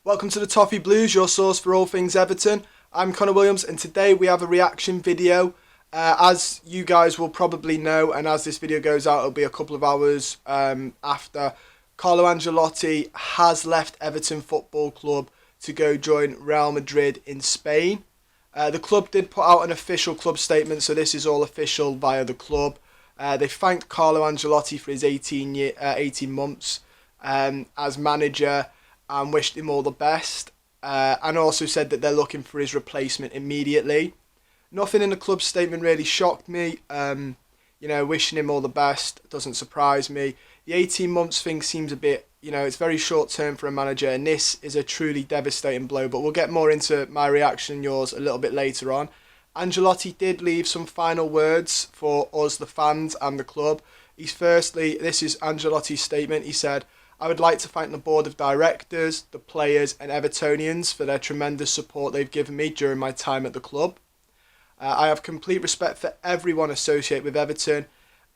Welcome to the Toffee Blues, your source for all things Everton. I'm Connor Williams, and today we have a reaction video. As you guys will probably know, and as this video goes out, it'll be a couple of hours after, Carlo Ancelotti has left Everton Football Club to go join Real Madrid in Spain. The club did put out an official club statement, so this is all official via the club. They thanked Carlo Ancelotti for his 18 months as manager and wished him all the best, and also said that they're looking for his replacement immediately. Nothing in the club statement really shocked me. Wishing him all the best doesn't surprise me. The 18 months thing seems a bit, it's very short term for a manager, and this is a truly devastating blow, but we'll get more into my reaction and yours a little bit later on. Ancelotti did leave some final words for us, the fans, and the club. This is Ancelotti's statement. He said, "I would like to thank the board of directors, the players and Evertonians for their tremendous support they've given me during my time at the club. I have complete respect for everyone associated with Everton,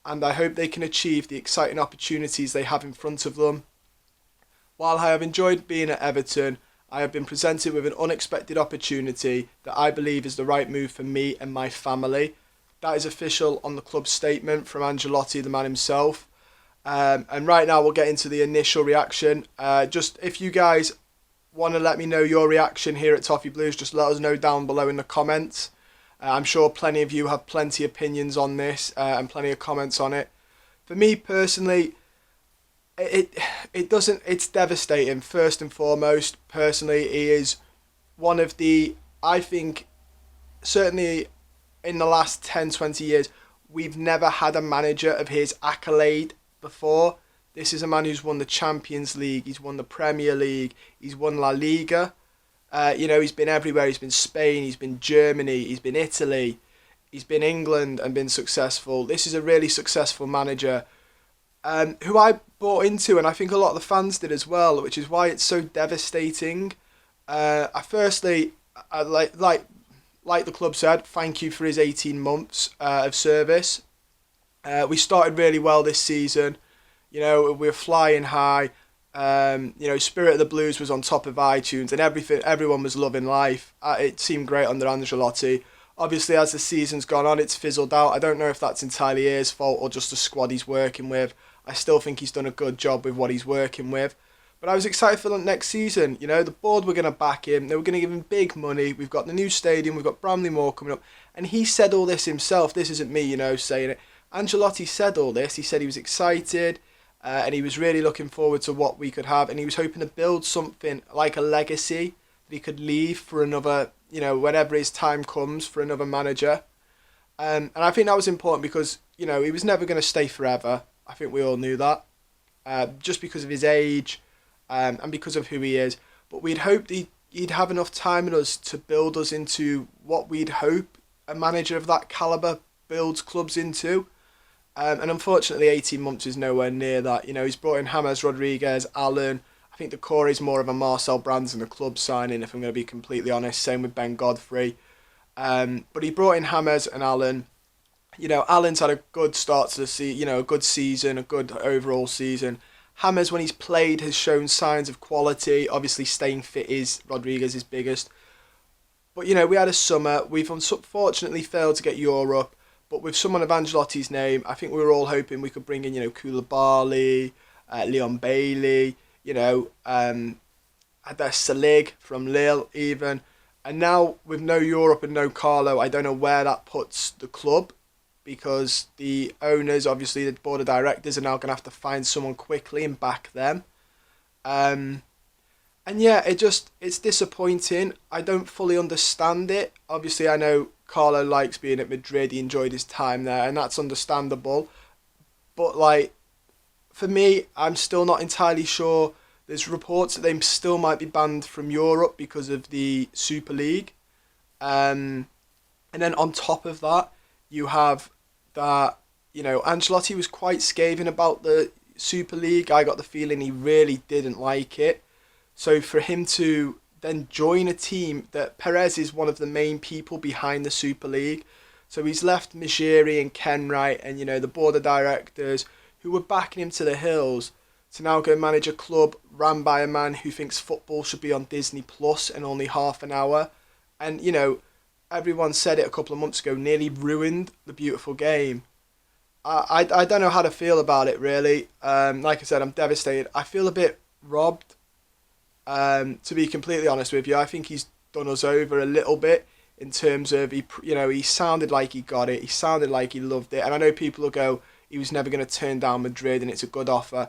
and I hope they can achieve the exciting opportunities they have in front of them. While I have enjoyed being at Everton, I have been presented with an unexpected opportunity that I believe is the right move for me and my family." That is official on the club statement from Ancelotti, the man himself. And right now we'll get into the initial reaction. Just if you guys want to let me know your reaction here at Toffee Blues, just let us know down below in the comments. I'm sure plenty of you have plenty of opinions on this and plenty of comments on it. For me personally, it's devastating. First and foremost, personally, he is one of the, I think, certainly in the last 10-20 years, we've never had a manager of his accolade before. This is a man who's won the Champions League, he's won the Premier League, he's won La Liga. He's been everywhere. He's been Spain, he's been Germany, he's been Italy, he's been England and been successful. This is a really successful manager who I bought into, and I think a lot of the fans did as well, which is why it's so devastating. I like the club said, thank you for his 18 months of service. We started really well this season. We were flying high. Spirit of the Blues was on top of iTunes, and everyone was loving life. It seemed great under Ancelotti. Obviously, as the season's gone on, it's fizzled out. I don't know if that's entirely his fault or just the squad he's working with. I still think he's done a good job with what he's working with. But I was excited for the next season. The board were going to back him. They were going to give him big money. We've got the new stadium. We've got Bramley Moore coming up. And he said all this himself. This isn't me, saying it. Ancelotti said all this. He said he was excited. And he was really looking forward to what we could have, and he was hoping to build something like a legacy that he could leave for another, whenever his time comes, for another manager. And I think that was important because, he was never going to stay forever. I think we all knew that, just because of his age and because of who he is. But we'd hoped he'd have enough time in us to build us into what we'd hope a manager of that calibre builds clubs into. And unfortunately, 18 months is nowhere near that. He's brought in James Rodriguez, Allen. I think the core is more of a Marcel Brands and a club signing, if I'm going to be completely honest. Same with Ben Godfrey. But he brought in James and Allen. Allen's had a good start to the season, a good season, a good overall season. James, when he's played, has shown signs of quality. Obviously, staying fit is Rodriguez's biggest. But, we had a summer. We've unfortunately failed to get Europe. But with someone of Ancelotti's name, I think we were all hoping we could bring in, Koulibaly, Leon Bailey, Adès Salig from Lille even. And now with no Europe and no Carlo, I don't know where that puts the club, because the owners, obviously the board of directors, are now going to have to find someone quickly and back them. And yeah, it's disappointing. I don't fully understand it. Obviously, I know Carlo likes being at Madrid. He enjoyed his time there, and that's understandable. But, for me, I'm still not entirely sure. There's reports that they still might be banned from Europe because of the Super League. And then on top of that, you have that, Ancelotti was quite scathing about the Super League. I got the feeling he really didn't like it. So for him to then join a team that Perez is one of the main people behind the Super League. So he's left Mejiri and Kenwright and, the board of directors who were backing him to the hills to now go manage a club run by a man who thinks football should be on Disney Plus in only half an hour. And, everyone said it a couple of months ago, nearly ruined the beautiful game. I don't know how to feel about it, really. Like I said, I'm devastated. I feel a bit robbed, to be completely honest with you. I think he's done us over a little bit in terms of, he sounded like he got it. He sounded like he loved it. And I know people will go, he was never going to turn down Madrid and it's a good offer.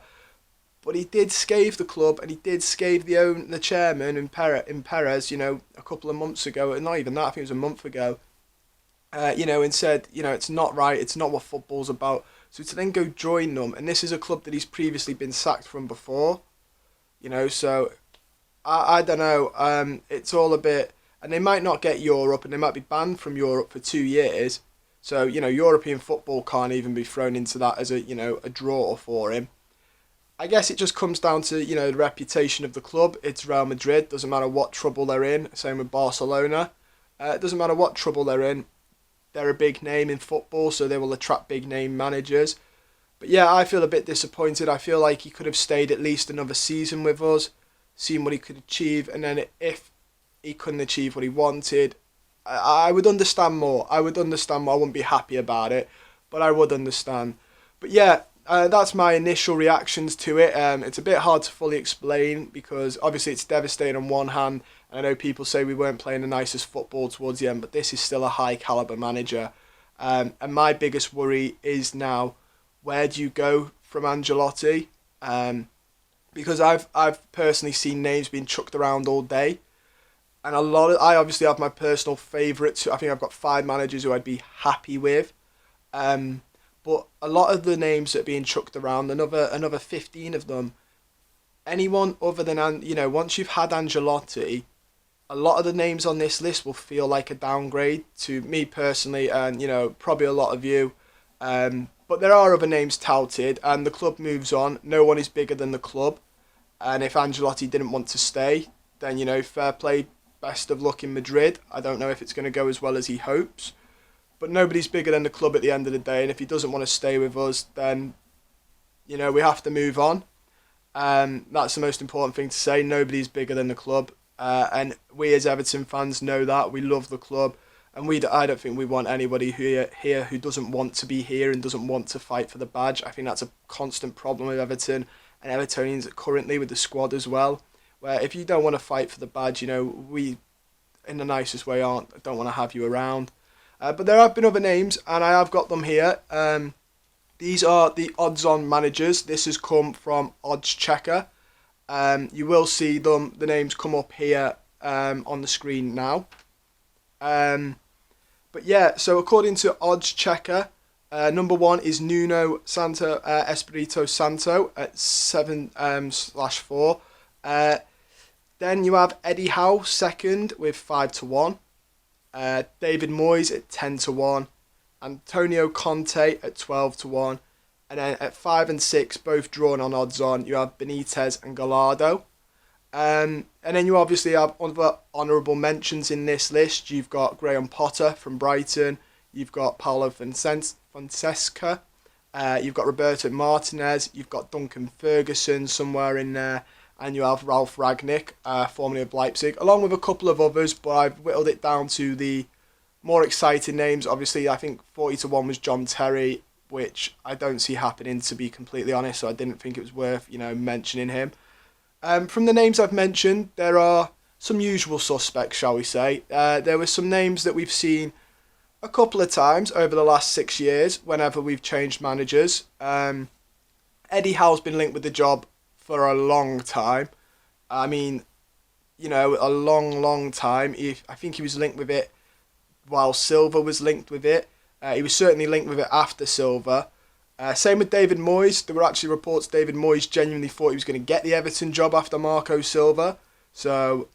But he did scathe the club, and he did scathe the chairman in Perez, a couple of months ago. Not even that, I think it was a month ago. And said, it's not right, it's not what football's about. So to then go join them, and this is a club that he's previously been sacked from before, so I don't know. It's all a bit, and they might not get Europe, and they might be banned from Europe for 2 years. So, European football can't even be thrown into that as a draw for him. I guess it just comes down to, the reputation of the club. It's Real Madrid. Doesn't matter what trouble they're in. Same with Barcelona. It doesn't matter what trouble they're in. They're a big name in football, so they will attract big name managers. But yeah, I feel a bit disappointed. I feel like he could have stayed at least another season with us, seen what he could achieve, and then if he couldn't achieve what he wanted, I would understand more. I wouldn't be happy about it, but I would understand. But yeah, that's my initial reactions to it. It's a bit hard to fully explain because obviously it's devastating on one hand. And I know people say we weren't playing the nicest football towards the end, but this is still a high caliber manager. And my biggest worry is now, where do you go from Ancelotti? Because I've personally seen names being chucked around all day. And I obviously have my personal favourites. I think I've got 5 managers who I'd be happy with. But a lot of the names that are being chucked around, another 15 of them, anyone other than, once you've had Ancelotti, a lot of the names on this list will feel like a downgrade to me personally and, probably a lot of you. But there are other names touted and the club moves on. No one is bigger than the club. And if Ancelotti didn't want to stay, then, fair play, best of luck in Madrid. I don't know if it's going to go as well as he hopes. But nobody's bigger than the club at the end of the day. And if he doesn't want to stay with us, then, we have to move on. That's the most important thing to say. Nobody's bigger than the club. And we as Everton fans know that. We love the club. And I don't think we want anybody here who doesn't want to be here and doesn't want to fight for the badge. I think that's a constant problem with Everton and Evertonians currently with the squad as well. Where if you don't want to fight for the badge, we, in the nicest way, don't want to have you around. But there have been other names, and I have got them here. These are the odds-on managers. This has come from Odds Checker. You will see the names come up here on the screen now. But yeah, so according to Odds Checker, number 1 is Nuno Espirito Santo at 7/4. Then you have Eddie Howe second with 5-1. David Moyes at 10-1, Antonio Conte at 12-1, and then at 5 and 6, both drawn on odds on, you have Benitez and Gallardo. And then you obviously have other honourable mentions in this list. You've got Graham Potter from Brighton, you've got Paulo Fonseca, you've got Roberto Martinez, you've got Duncan Ferguson somewhere in there, and you have Ralph Rangnick, formerly of Leipzig, along with a couple of others, but I've whittled it down to the more exciting names. Obviously, I think 40-1 was John Terry, which I don't see happening, to be completely honest, so I didn't think it was worth, mentioning him. From the names I've mentioned, there are some usual suspects, shall we say. There were some names that we've seen a couple of times over the last 6 years, whenever we've changed managers. Eddie Howe's been linked with the job for a long time. I mean, a long time. I think he was linked with it while Silva was linked with it. He was certainly linked with it after Silva. Same with David Moyes. There were actually reports David Moyes genuinely thought he was going to get the Everton job after Marco Silva. So,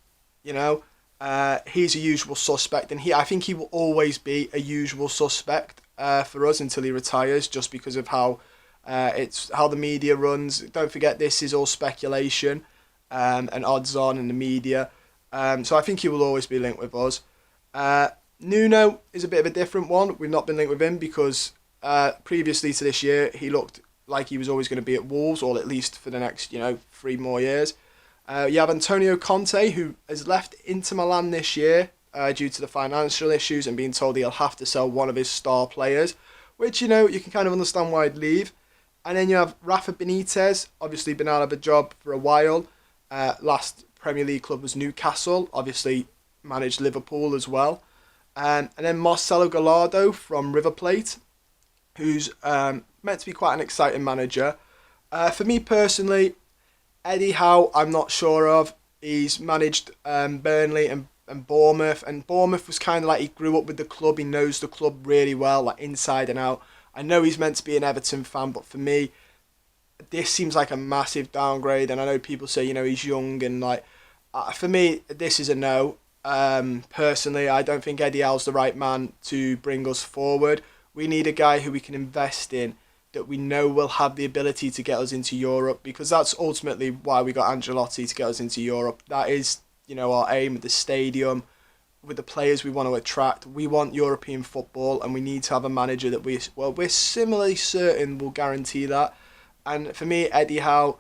he's a usual suspect. And I think he will always be a usual suspect for us until he retires, just because of how it's how the media runs. Don't forget, this is all speculation and odds on in the media. So I think he will always be linked with us. Nuno is a bit of a different one. We've not been linked with him because previously to this year he looked like he was always going to be at Wolves, or at least for the next 3 more years. You have Antonio Conte, who has left Inter Milan this year due to the financial issues and being told he'll have to sell one of his star players, which, you can kind of understand why he'd leave. And then you have Rafa Benitez, obviously been out of a job for a while. Last Premier League club was Newcastle, obviously managed Liverpool as well. And then Marcelo Gallardo from River Plate, who's meant to be quite an exciting manager. For me personally, Eddie Howe, I'm not sure of. He's managed Burnley and Bournemouth, and Bournemouth was kind of like he grew up with the club. He knows the club really well, like inside and out. I know he's meant to be an Everton fan, but for me, this seems like a massive downgrade. And I know people say, he's young, and for me, this is a no. Personally, I don't think Eddie Howe's the right man to bring us forward. We need a guy who we can invest in, that we know will have the ability to get us into Europe, because that's ultimately why we got Ancelotti, to get us into Europe. That is, our aim with the stadium, with the players we want to attract. We want European football, and we need to have a manager that we're similarly certain will guarantee that. And for me, Eddie Howe,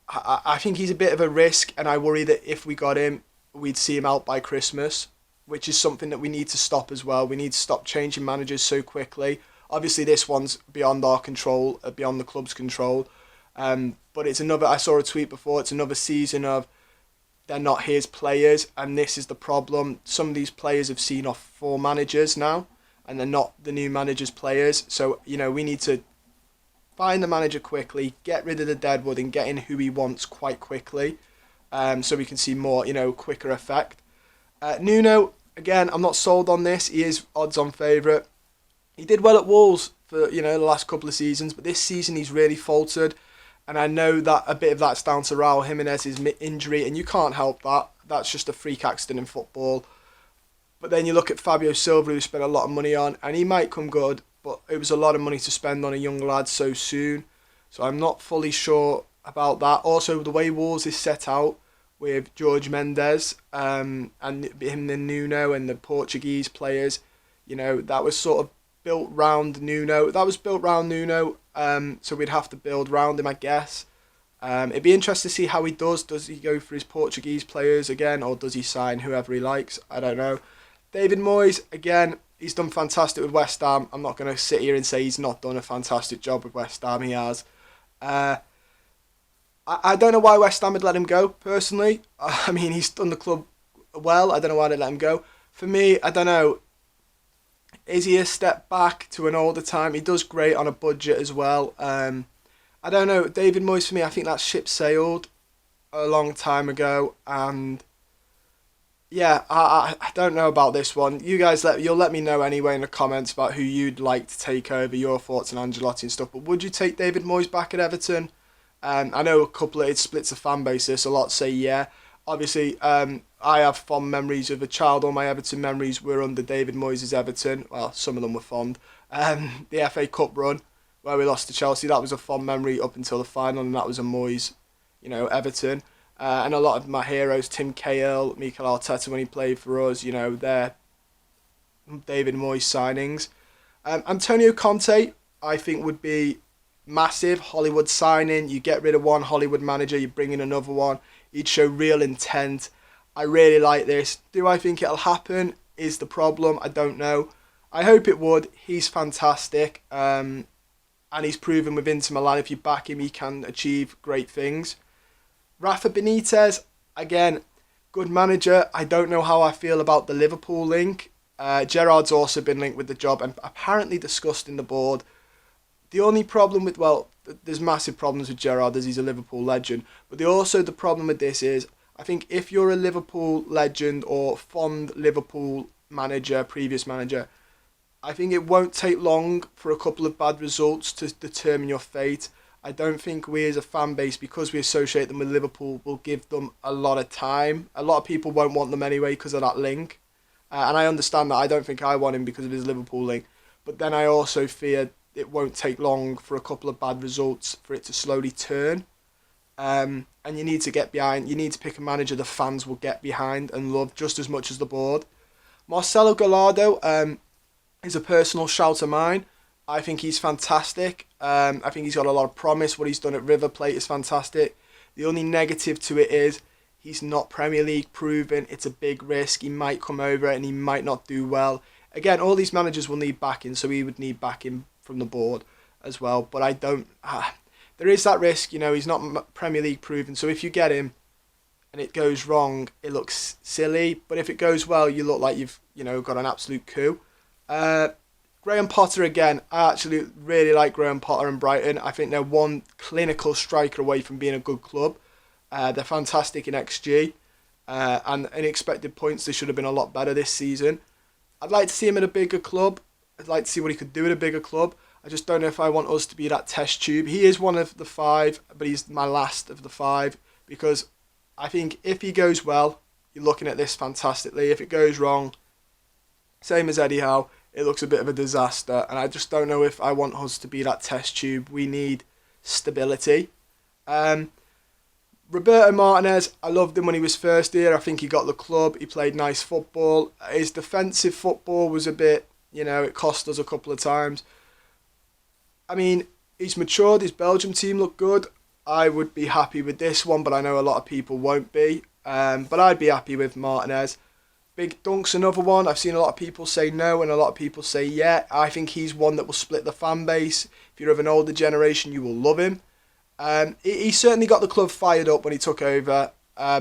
I think he's a bit of a risk, and I worry that if we got him, we'd see him out by Christmas, which is something that we need to stop as well. We need to stop changing managers so quickly. Obviously, this one's beyond our control, beyond the club's control. But it's another, I saw a tweet before, it's another season of they're not his players, and this is the problem. Some of these players have seen off 4 managers now, and they're not the new manager's players. So, we need to find the manager quickly, get rid of the deadwood, and get in who he wants quite quickly, so we can see more, quicker effect. Nuno, again, I'm not sold on this. He is odds-on favourite. He did well at Wolves for, the last couple of seasons, but this season he's really faltered. And I know that a bit of that's down to Raul Jimenez's injury, and you can't help that. That's just a freak accident in football. But then you look at Fabio Silva, who spent a lot of money on, and he might come good, but it was a lot of money to spend on a young lad so soon. So I'm not fully sure about that. Also, the way Wolves is set out with Jorge Mendes and him and Nuno and the Portuguese players, that was sort of built round Nuno. So we'd have to build round him, I guess. It'd be interesting to see how he does. Does he go for his Portuguese players again, or does he sign whoever he likes? I don't know. David Moyes, again, he's done fantastic with West Ham. I'm not going to sit here and say he's not done a fantastic job with West Ham. He has. I don't know why West Ham would let him go, personally. I mean, he's done the club well. I don't know why they let him go. For me, I don't know. Is he a step back to an older time? He does great on a budget as well. I don't know. David Moyes, for me, I think that ship sailed a long time ago. And yeah, I don't know about this one. You guys, you'll let me know anyway in the comments about who you'd like to take over, your thoughts on Ancelotti and stuff. But would you take David Moyes back at Everton? I know it splits the fan base. A lot say yeah. Obviously, I have fond memories of a child. All my Everton memories were under David Moyes' Everton. Well, some of them were fond. The FA Cup run, where we lost to Chelsea, that was a fond memory up until the final, and that was a Moyes, Everton. And a lot of my heroes, Tim Cahill, Mikel Arteta when he played for us, they're David Moyes signings. Antonio Conte, I think, would be massive Hollywood signing. You get rid of one Hollywood manager, you bring in another one. He'd show real intent. I really like this. Do I think it'll happen? Is the problem? I don't know. I hope it would. He's fantastic. And he's proven with Inter Milan, if you back him, he can achieve great things. Rafa Benitez, again, good manager. I don't know how I feel about the Liverpool link. Gerrard's also been linked with the job and apparently discussed in the board. The only problem with, there's massive problems with Gerrard as he's a Liverpool legend. But the problem with this is, I think if you're a Liverpool legend or fond Liverpool manager, previous manager, I think it won't take long for a couple of bad results to determine your fate. I don't think we as a fan base, because we associate them with Liverpool, will give them a lot of time. A lot of people won't want them anyway because of that link. And I understand that. I don't think I want him because of his Liverpool link. But then I also fear it won't take long for a couple of bad results for it to slowly turn. And you need to get behind. You need to pick a manager the fans will get behind and love just as much as the board. Marcelo Gallardo is a personal shout of mine. I think he's fantastic. I think he's got a lot of promise. What he's done at River Plate is fantastic. The only negative to it is he's not Premier League proven. It's a big risk. He might come over and he might not do well. Again, all these managers will need backing, so he would need backing from the board as well. But I don't. There is that risk, he's not Premier League proven. So if you get him and it goes wrong, it looks silly. But if it goes well, you look like you've got an absolute coup. Graham Potter again. I actually really like Graham Potter and Brighton. I think they're one clinical striker away from being a good club. They're fantastic in XG and in expected points. They should have been a lot better this season. I'd like to see him at a bigger club. I'd like to see what he could do at a bigger club. I just don't know if I want us to be that test tube. He is one of the 5, but he's my last of the 5 because I think if he goes well, you're looking at this fantastically. If it goes wrong, same as Eddie Howe, it looks a bit of a disaster. And I just don't know if I want us to be that test tube. We need stability. Roberto Martinez, I loved him when he was first here. I think he got the club. He played nice football. His defensive football was a bit, it cost us a couple of times. I mean, he's matured. His Belgium team looked good. I would be happy with this one, but I know a lot of people won't be. But I'd be happy with Martinez. Big Dunk's another one. I've seen a lot of people say no and a lot of people say yeah. I think he's one that will split the fan base. If you're of an older generation, you will love him. He certainly got the club fired up when he took over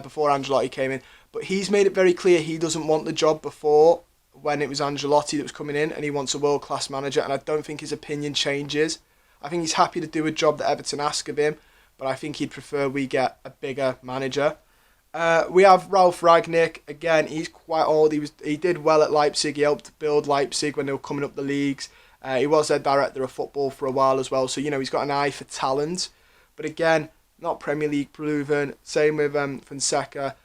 before Ancelotti came in. But he's made it very clear he doesn't want the job before when it was Ancelotti that was coming in, and he wants a world-class manager, and I don't think his opinion changes. I think he's happy to do a job that Everton ask of him, but I think he'd prefer we get a bigger manager. We have Ralf Rangnick. Again, he's quite old. He did well at Leipzig. He helped build Leipzig when they were coming up the leagues. He was their director of football for a while as well, so he's got an eye for talent. But again, not Premier League proven. Same with Fonseca.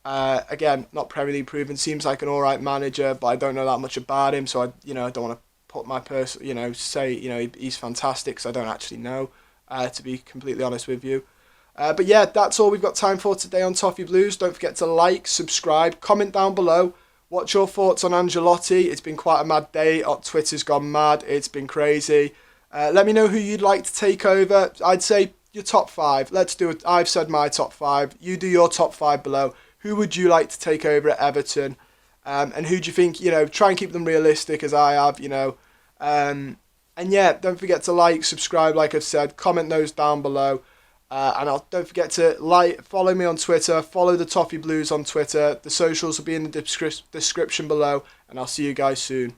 Again, not Premier League proven. Seems like an alright manager, but I don't know that much about him, so I don't want to put my say he's fantastic because I don't actually know. To be completely honest with you. But yeah, that's all we've got time for today on Toffee Blues. Don't forget to like, subscribe, comment down below. What's your thoughts on Ancelotti? It's been quite a mad day. Twitter's gone mad. It's been crazy. Let me know who you'd like to take over. I'd say your top 5. Let's do it. I've said my top 5. You do your top 5 below. Who would you like to take over at Everton? And who do you think, try and keep them realistic as I have, And yeah, don't forget to like, subscribe, like I've said. Comment those down below. And don't forget to follow me on Twitter. Follow the Toffee Blues on Twitter. The socials will be in the description below. And I'll see you guys soon.